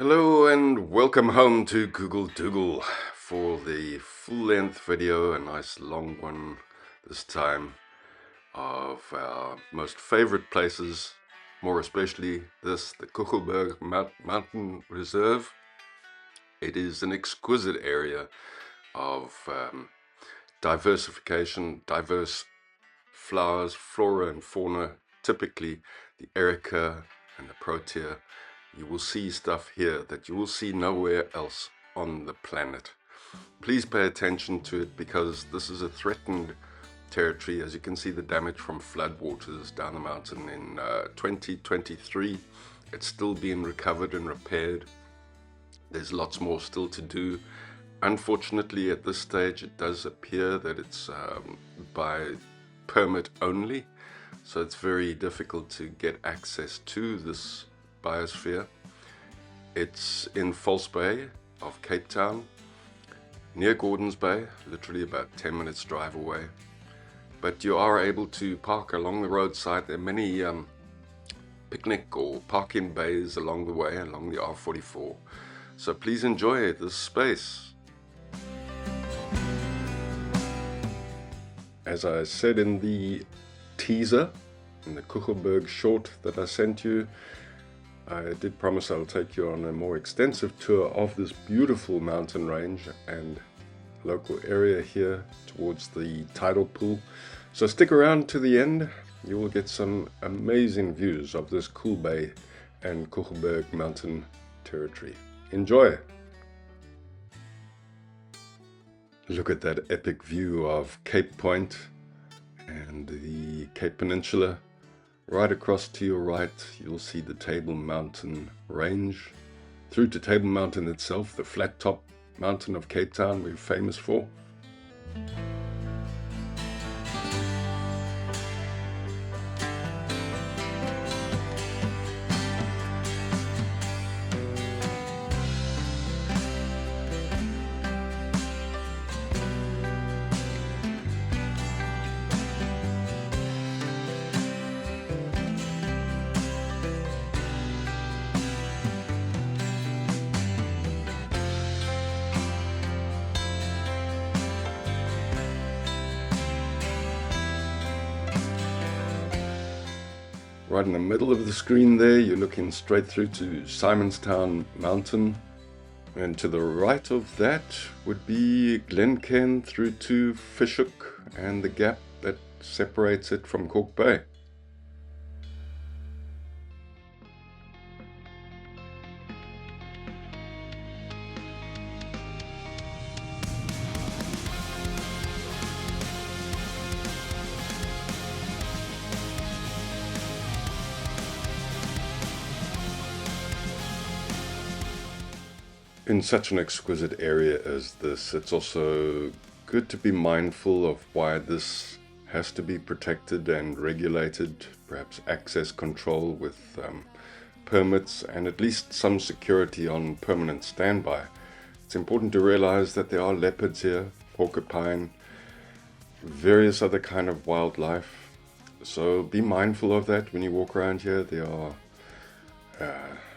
Hello and welcome home to Google for the full-length video, a nice long one this time, of our most favorite places, more especially the Kogelberg Mountain Reserve. It is an exquisite area of diversification, diverse flowers, flora and fauna, typically the erica and the protea. You will see stuff here that you will see nowhere else on the planet. Please pay attention to it because this is a threatened territory. As you can see, the damage from floodwaters down the mountain in 2023. It's still being recovered and repaired. There's lots more still to do. Unfortunately, at this stage, it does appear that it's by permit only. So it's very difficult to get access to this biosphere. It's in False Bay of Cape Town, near Gordons Bay, literally about 10 minutes drive away. But you are able to park along the roadside. There are many picnic or parking bays along the way, along the R44. So please enjoy this space. As I said in the teaser, in the Kogelberg short that I sent you, I did promise I'll take you on a more extensive tour of this beautiful mountain range and local area here towards the tidal pool. So stick around to the end. You will get some amazing views of this cool bay and Kogelberg Mountain territory. Enjoy! Look at that epic view of Cape Point and the Cape Peninsula. Right across to your right, you'll see the Table Mountain range. Through to Table Mountain itself, the flat top mountain of Cape Town we're famous for. Right in the middle of the screen there, you're looking straight through to Simonstown Mountain. And to the right of that would be Glencairn through to Fishhook and the gap that separates it from Cork Bay. In such an exquisite area as this, it's also good to be mindful of why this has to be protected and regulated, perhaps access control with permits and at least some security on permanent standby. It's important to realize that there are leopards here, porcupine, various other kind of wildlife. So be mindful of that when you walk around here. There are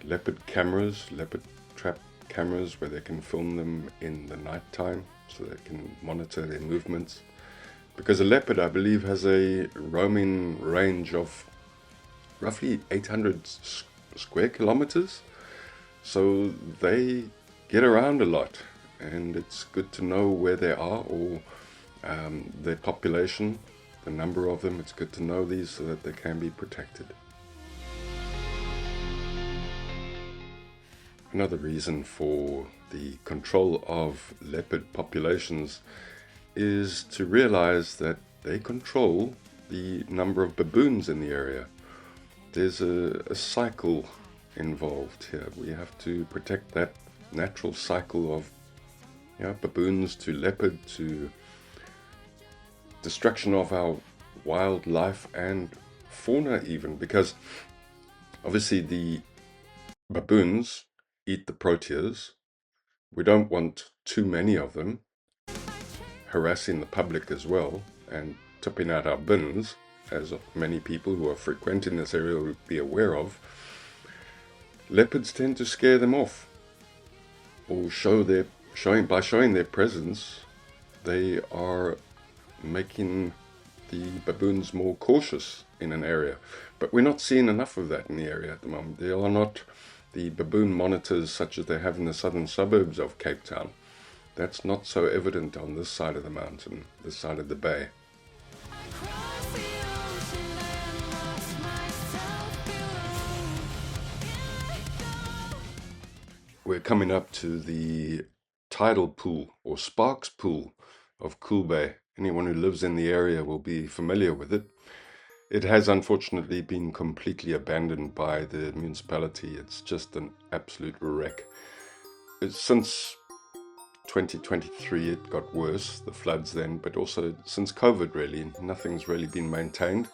leopard cameras, leopard trap cameras where they can film them in the night time so they can monitor their movements. Because a leopard, I believe, has a roaming range of roughly 800 square kilometers. So they get around a lot, and it's good to know where they are or their population, the number of them. It's good to know these so that they can be protected. Another reason for the control of leopard populations is to realize that they control the number of baboons in the area. There's a cycle involved here. We have to protect that natural cycle of baboons to leopard to destruction of our wildlife and fauna even, because obviously the baboons eat the proteas. We don't want too many of them harassing the public as well and tipping out our bins, as many people who are frequenting this area will be aware of. Leopards tend to scare them off. or showing their presence, they are making the baboons more cautious in an area. But we're not seeing enough of that in the area at the moment. There are not the baboon monitors such as they have in the southern suburbs of Cape Town. That's not so evident on this side of the mountain, this side of the bay. We're coming up to the tidal pool or sparks pool of Cool Bay. Anyone who lives in the area will be familiar with it. It has unfortunately been completely abandoned by the municipality. It's just an absolute wreck. Since 2023 it got worse, the floods then, but also since COVID really, nothing's really been maintained.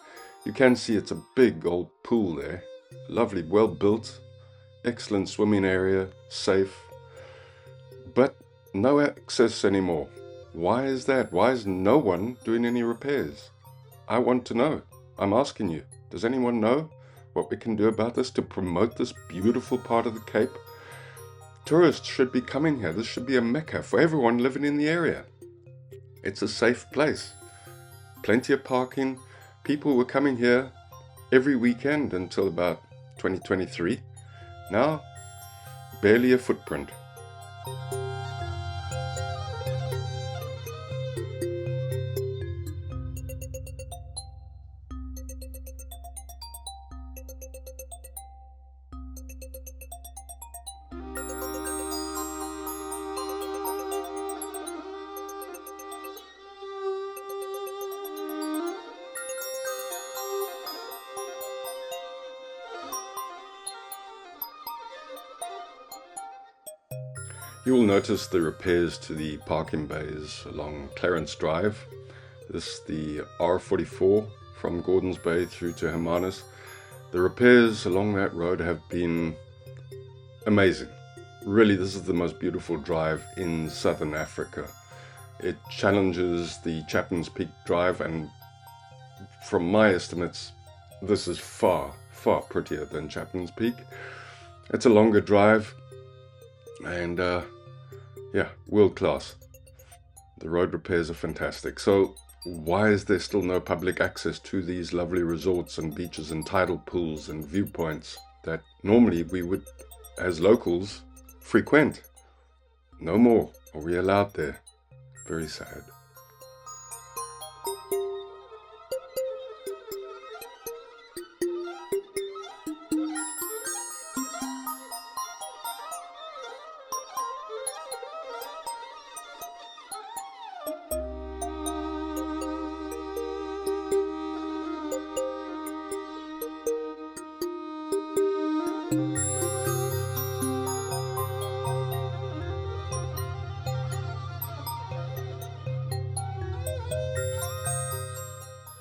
You can see it's a big old pool there, lovely, well built, excellent swimming area, safe, but no access anymore. Why is that? Why is no one doing any repairs? I want to know. I'm asking you, does anyone know what we can do about this to promote this beautiful part of the Cape? Tourists should be coming here. This should be a mecca for everyone living in the area. It's a safe place. Plenty of parking. People were coming here every weekend until about 2023. Now, barely a footprint. You will notice the repairs to the parking bays along Clarence Drive. This the R44 from Gordons Bay through to Hermanus. The repairs along that road have been amazing. Really, this is the most beautiful drive in Southern Africa. It challenges the Chapman's Peak Drive, and from my estimates, this is far, far prettier than Chapman's Peak. It's a longer drive, and yeah, world class. The road repairs are fantastic. So why is there still no public access to these lovely resorts and beaches and tidal pools and viewpoints that normally we would, as locals, frequent? No more are we allowed there. Very sad.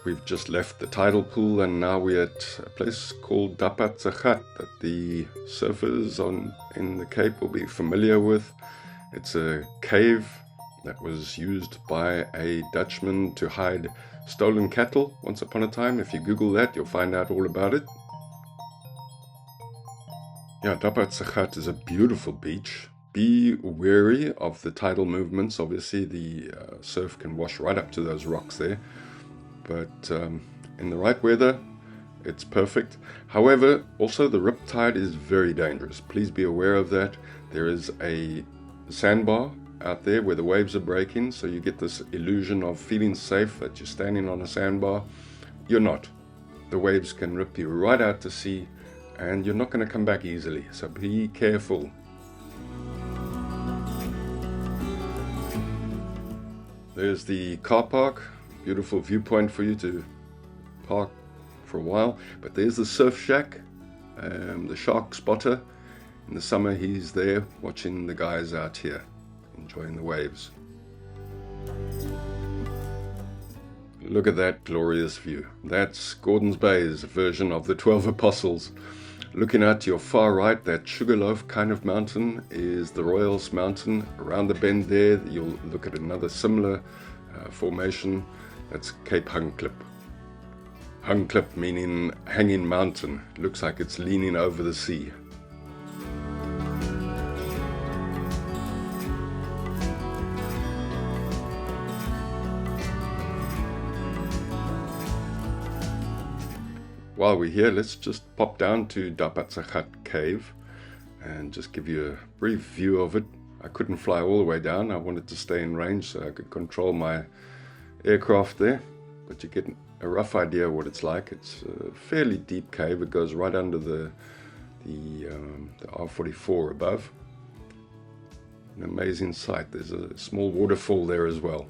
We've just left the tidal pool and now we're at a place called Dappat that the surfers in the Cape will be familiar with. It's a cave that was used by a Dutchman to hide stolen cattle once upon a time. If you Google that, you'll find out all about it. Yeah, Dappat is a beautiful beach. Be wary of the tidal movements. Obviously, the surf can wash right up to those rocks there. But in the right weather, it's perfect. However, also the riptide is very dangerous. Please be aware of that. There is a sandbar out there where the waves are breaking, so you get this illusion of feeling safe that you're standing on a sandbar. You're not. The waves can rip you right out to sea, and you're not going to come back easily, so be careful. There's the car park. Beautiful viewpoint for you to park for a while. But there's the surf shack, the shark spotter. In the summer he's there watching the guys out here, enjoying the waves. Look at that glorious view. That's Gordons Bay's version of the 12 Apostles. Looking out to your far right, that sugarloaf kind of mountain is the Royals Mountain. Around the bend there, you'll look at another similar formation. That's Cape Hungklip. Hungklip meaning hanging mountain. Looks like it's leaning over the sea. while we're here, let's just pop down to Dappat cave and just give you a brief view of it. I couldn't fly all the way down. I wanted to stay in range so I could control my aircraft there, but you get a rough idea of what it's like. It's a fairly deep cave. It goes right under the R44 above. An amazing sight. There's a small waterfall there as well.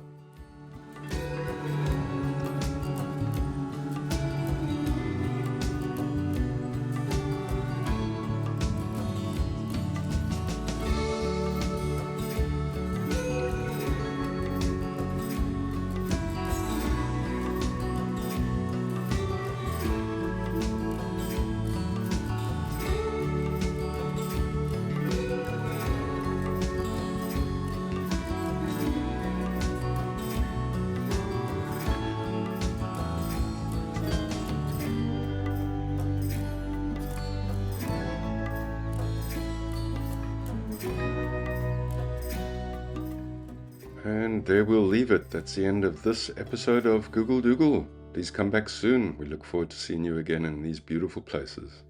And there we'll leave it. That's the end of this episode of Google Doogle. Please come back soon. We look forward to seeing you again in these beautiful places.